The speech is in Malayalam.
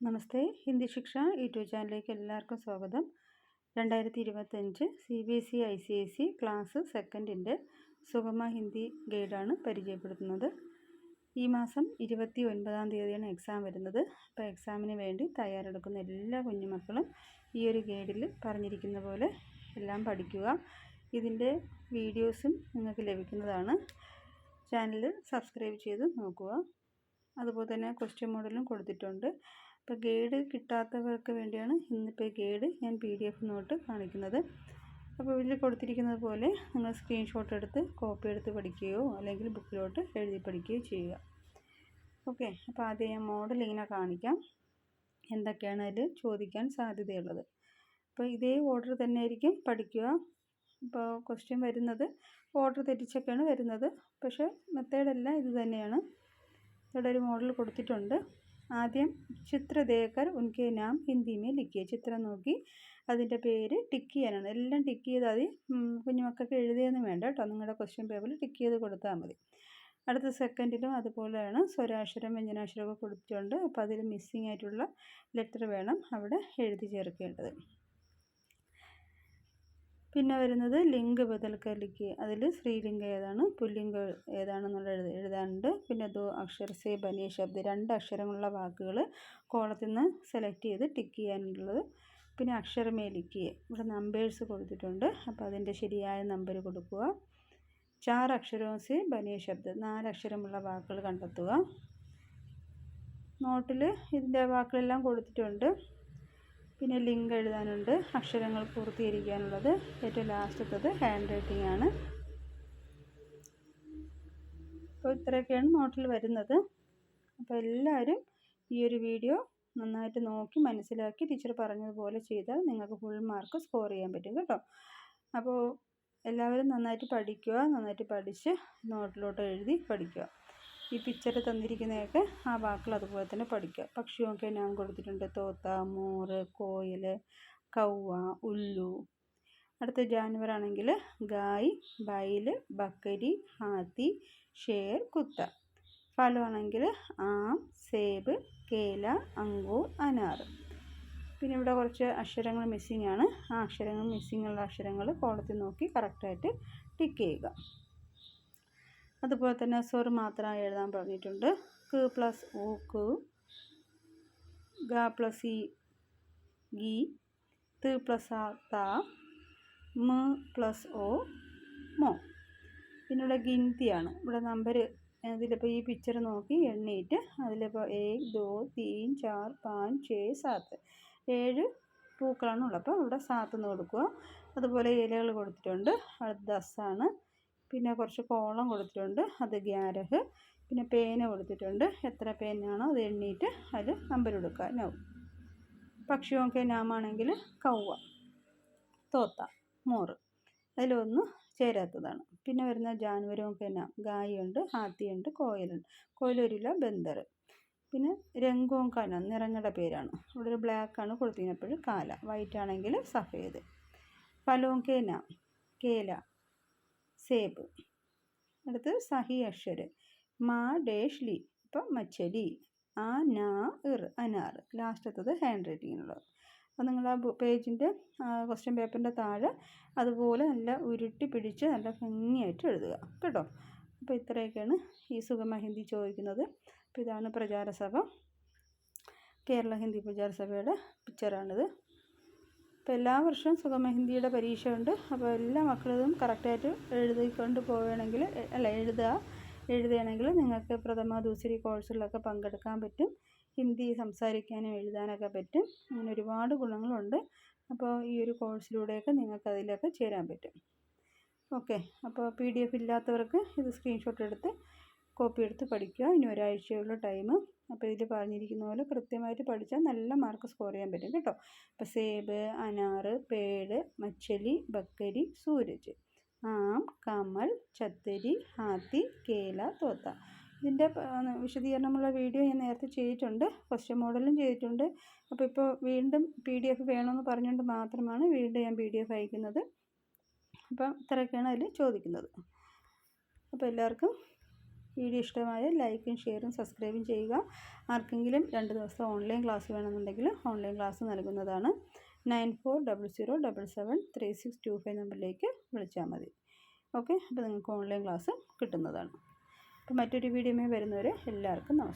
നമസ്തേ, ഹിന്ദി ശിക്ഷ യൂട്യൂബ് ചാനലിലേക്ക് എല്ലാവർക്കും സ്വാഗതം. 2025 CBSE ICSE ക്ലാസ് സെക്കൻഡിൻ്റെ സുഗമ ഹിന്ദി ഗൈഡാണ് പരിചയപ്പെടുത്തുന്നത്. ഈ മാസം 29-ാം തീയതിയാണ് എക്സാം വരുന്നത്. അപ്പോൾ എക്സാമിന് വേണ്ടി തയ്യാറെടുക്കുന്ന എല്ലാ കുഞ്ഞുമക്കളും ഈ ഒരു ഗൈഡിൽ പറഞ്ഞിരിക്കുന്ന പോലെ എല്ലാം പഠിക്കുക. ഇതിൻ്റെ വീഡിയോസും നിങ്ങൾക്ക് ലഭിക്കുന്നതാണ്. ചാനൽ സബ്സ്ക്രൈബ് ചെയ്ത് നോക്കുക. അതുപോലെ തന്നെ ക്വസ്റ്റ്യൻ മോഡലും കൊടുത്തിട്ടുണ്ട്. അപ്പോൾ ഗൈഡ് കിട്ടാത്തവർക്ക് വേണ്ടിയാണ് ഇന്നിപ്പോൾ ഗൈഡ് ഞാൻ PDF നോട്ട് കാണിക്കുന്നത്. അപ്പോൾ ഇതിൽ കൊടുത്തിരിക്കുന്നത് പോലെ നിങ്ങൾ സ്ക്രീൻഷോട്ട് എടുത്ത് കോപ്പി എടുത്ത് പഠിക്കുകയോ അല്ലെങ്കിൽ ബുക്കിലോട്ട് എഴുതി പഠിക്കുകയോ ചെയ്യുക. ഓക്കെ, അപ്പോൾ ആദ്യം ഞാൻ മോഡൽ ഇങ്ങനെ കാണിക്കാം, എന്തൊക്കെയാണ് അതിൽ ചോദിക്കാൻ സാധ്യതയുള്ളത്. അപ്പോൾ ഇതേ ഓർഡർ തന്നെ ആയിരിക്കും പഠിക്കുക. അപ്പോൾ ക്വസ്റ്റ്യൻ വരുന്നത് ഓർഡർ തെറ്റിച്ചൊക്കെയാണ് വരുന്നത്, പക്ഷേ മെത്തേഡെല്ലാം ഇത് തന്നെയാണ്. ഇവിടെ ഒരു മോഡൽ കൊടുത്തിട്ടുണ്ട്. ആദ്യം ചിത്ര ദേക്കർ ഉൻകെ നാം ഹിന്ദി മേ ലിഖിയെ. ചിത്രം നോക്കി അതിൻ്റെ പേര് ടിക്ക് ചെയ്യാനാണ്. എല്ലാം ടിക്ക് ചെയ്താൽ മതി. കുഞ്ഞുമക്കൾക്ക് എഴുതിയൊന്നും വേണ്ട കേട്ടോ, നിങ്ങളുടെ ക്വസ്റ്റ്യൻ പേപ്പറിൽ ടിക്ക് ചെയ്ത് കൊടുത്താൽ മതി. അടുത്ത സെക്കൻഡിലും അതുപോലെയാണ്. സ്വരാക്ഷരം വ്യഞ്ജനാക്ഷരമൊക്കെ കൊടുത്തിട്ടുണ്ട്. അപ്പോൾ അതിൽ മിസ്സിങ് ആയിട്ടുള്ള ലെറ്റർ വേണം അവിടെ എഴുതി ചേർക്കേണ്ടത്. പിന്നെ വരുന്നത് ലിംഗ ബദൽക്കർ ലിഖിയെ. അതിൽ സ്ത്രീലിംഗ ഏതാണ് പുല്ലിംഗ ഏതാണെന്നുള്ളത് എഴുതാനുണ്ട്. പിന്നെ ദോ അക്ഷർ സേ ബനിയ ശബ്ദ, 2 അക്ഷരങ്ങളുള്ള വാക്കുകൾ കോളത്തിൽ നിന്ന് സെലക്ട് ചെയ്ത് ടിക്ക് ചെയ്യാനുള്ളത്. പിന്നെ അക്ഷരമേ ലിഖിയെ, ഇവിടെ നമ്പേഴ്സ് കൊടുത്തിട്ടുണ്ട്. അപ്പോൾ അതിൻ്റെ ശരിയായ നമ്പർ കൊടുക്കുക. 4 അക്ഷരവും സേ ബനിയ ശബ്ദ, 4 അക്ഷരമുള്ള വാക്കുകൾ കണ്ടെത്തുക. നോട്ടിൽ ഇതിൻ്റെ വാക്കുകളെല്ലാം കൊടുത്തിട്ടുണ്ട്. പിന്നെ ലിങ്ക് എഴുതാനുണ്ട്, അക്ഷരങ്ങൾ പൂർത്തീകരിക്കാനുള്ളത്. ഏറ്റവും ലാസ്റ്റത്തത് ഹാൻഡ് റൈറ്റിംഗ് ആണ്. അപ്പോൾ ഇത്രയൊക്കെയാണ് നോട്ടിൽ വരുന്നത്. അപ്പോൾ എല്ലാവരും ഈ ഒരു വീഡിയോ നന്നായിട്ട് നോക്കി മനസ്സിലാക്കി ടീച്ചർ പറഞ്ഞതുപോലെ ചെയ്താൽ നിങ്ങൾക്ക് ഫുൾ മാർക്ക് സ്കോർ ചെയ്യാൻ പറ്റും കേട്ടോ. അപ്പോൾ എല്ലാവരും നന്നായിട്ട് പഠിക്കുക, നന്നായിട്ട് പഠിച്ച് നോട്ടിലോട്ട് എഴുതി പഠിക്കുക. ഈ പിക്ചർ തന്നിരിക്കുന്നതൊക്കെ ആ വാക്കുകൾ അതുപോലെ തന്നെ പഠിക്കുക. പക്ഷിയൊക്കെ ഞാൻ കൊടുത്തിട്ടുണ്ട്, തോത്ത, മോറ്, കോയിൽ, കൗവ, ഉല്ലു. അടുത്ത ജാനുവർ ആണെങ്കിൽ ഗായ്, ബൈൽ, ബക്കരി, ഹാത്തി, ഷേർ, കുത്ത. ഫലമാണെങ്കിൽ ആം, സേബ്, കേല, അങ്കൂർ, അനാർ. പിന്നെ ഇവിടെ കുറച്ച് അക്ഷരങ്ങൾ മിസ്സിംഗ് ആണ്. ആ അക്ഷരങ്ങൾ മിസ്സിംഗ് ഉള്ള അക്ഷരങ്ങൾ കോളത്തിൽ നോക്കി കറക്റ്റായിട്ട് ടിക്ക് ചെയ്യുക. അതുപോലെ തന്നെ സ്വർ മാത്രമായി എഴുതാൻ പറഞ്ഞിട്ടുണ്ട്. ക് പ്ലസ് ഓ ക്, ഗ പ്ലസ് ഇ ഗി, ത് പ്ലസ് ആ ത, മ പ്ലസ് ഓ മോ. പിന്നെ ഇവിടെ ഗിൻതിയാണ്. ഇവിടെ നമ്പർ ഇതിലിപ്പോൾ ഈ പിക്ചർ നോക്കി എണ്ണിയിട്ട് അതിലിപ്പോൾ 1 2 3 4 5 6 7 7 പൂക്കളാണ് ഉള്ളത്. അപ്പോൾ ഇവിടെ 7 എന്ന് കൊടുക്കുക. അതുപോലെ ഇലകൾ കൊടുത്തിട്ടുണ്ട്, അത് 10 ആണ്. പിന്നെ കുറച്ച് കോളം കൊടുത്തിട്ടുണ്ട്, അത് 11. പിന്നെ പേന കൊടുത്തിട്ടുണ്ട്, എത്ര പേനാണോ അത് എണ്ണിയിട്ട് അതിൽ നമ്പർ കൊടുക്കുക. നൗ പക്ഷിയൊക്കെ നാമാണെങ്കിൽ കൗവ, തോത്ത, മോറ്, അതിലൊന്നും ചേരാത്തതാണ്. പിന്നെ വരുന്ന ജാനുവരൊക്കെ നാം ഗായുണ്ട്, ഹാത്തിയുണ്ട്, കോയിലുണ്ട്. കോയിൽ വരില്ല, ബന്ദർ. പിന്നെ രംഗവും കന നിറങ്ങളുടെ പേരാണ്. ഇവിടെ ഒരു ബ്ലാക്കാണ് കൊടുത്തിരുന്നപ്പോൾ കാല, വൈറ്റ് ആണെങ്കിൽ സഫേദ്. ഫലോക്കെ നാം കേല, സേബ്. അടുത്ത് സഹി അക്ഷര് മാ ഡേഷ് ലി, ഇപ്പം മച്ചലി. ആ നാ ഇർ അനാർ. ലാസ്റ്റത്തത് ഹാൻഡ് റൈറ്റിങ്ങിനുള്ളത്. അപ്പോൾ നിങ്ങൾ ആ പേജിൻ്റെ ക്വസ്റ്റ്യൻ പേപ്പറിൻ്റെ താഴെ അതുപോലെ നല്ല ഉരുട്ടി പിടിച്ച് നല്ല ഭംഗിയായിട്ട് എഴുതുക കേട്ടോ. അപ്പോൾ ഇത്രയൊക്കെയാണ് ഈ സുഗമ ഹിന്ദി ചോദിക്കുന്നത്. അപ്പോൾ ഇതാണ് പ്രചാരസഭ, കേരള ഹിന്ദി പ്രചാരസഭയുടെ പിക്ചറാണിത്. അപ്പോൾ എല്ലാ വർഷവും സുഗമ ഹിന്ദിയുടെ പരീക്ഷ ഉണ്ട്. അപ്പോൾ എല്ലാ മക്കളും കറക്റ്റായിട്ട് എഴുതിക്കൊണ്ട് പോവുകയാണെങ്കിൽ എഴുതുകയാണെങ്കിൽ നിങ്ങൾക്ക് പ്രഥമ ദൂസരി കോഴ്സുകളിലൊക്കെ പങ്കെടുക്കാൻ പറ്റും. ഹിന്ദി സംസാരിക്കാനും എഴുതാനൊക്കെ പറ്റും. അങ്ങനെ ഒരുപാട് ഗുണങ്ങളുണ്ട്. അപ്പോൾ ഈ ഒരു കോഴ്സിലൂടെയൊക്കെ നിങ്ങൾക്ക് അതിലൊക്കെ ചേരാൻ പറ്റും. ഓക്കെ, അപ്പോൾ PDF ഇല്ലാത്തവർക്ക് ഇത് സ്ക്രീൻഷോട്ട് എടുത്ത് കോപ്പി എടുത്ത് പഠിക്കുക. ഇനി ഒരാഴ്ചയുള്ള ടൈം. അപ്പോൾ ഇതിൽ പറഞ്ഞിരിക്കുന്ന പോലെ കൃത്യമായിട്ട് പഠിച്ചാൽ നല്ല മാർക്ക് സ്കോർ ചെയ്യാൻ പറ്റും കേട്ടോ. അപ്പോൾ സേബ്, അനാർ, പേട്, മച്ചലി, ബക്കരി, സൂരജ്, ആം, കമൽ, ചത്തരി, ഹാത്തി, കേല, തോത്ത. ഇതിൻ്റെ വിശദീകരണമുള്ള വീഡിയോ ഞാൻ നേരത്തെ ചെയ്തിട്ടുണ്ട്, ക്വസ്റ്റ്യൻ മോഡലും ചെയ്തിട്ടുണ്ട്. അപ്പോൾ ഇപ്പോൾ വീണ്ടും PDF വേണമെന്ന് പറഞ്ഞുകൊണ്ട് മാത്രമാണ് വീണ്ടും ഞാൻ PDF അയക്കുന്നത്. അപ്പം ഇത്രയൊക്കെയാണ് അതിൽ ചോദിക്കുന്നത്. അപ്പോൾ എല്ലാവർക്കും വീഡിയോ ഇഷ്ടമായ ലൈക്കും ഷെയറും സബ്സ്ക്രൈബും ചെയ്യുക. ആർക്കെങ്കിലും 2 ദിവസം ഓൺലൈൻ ക്ലാസ് വേണമെന്നുണ്ടെങ്കിൽ ഓൺലൈൻ ക്ലാസ് നൽകുന്നതാണ്. 9400773625 നമ്പറിലേക്ക് വിളിച്ചാൽ മതി. ഓക്കെ, അപ്പോൾ നിങ്ങൾക്ക് ഓൺലൈൻ ക്ലാസ് കിട്ടുന്നതാണ്. അപ്പോൾ മറ്റൊരു വീഡിയോയുമായി വരുന്നവരെ എല്ലാവർക്കും നമസ്കാരം.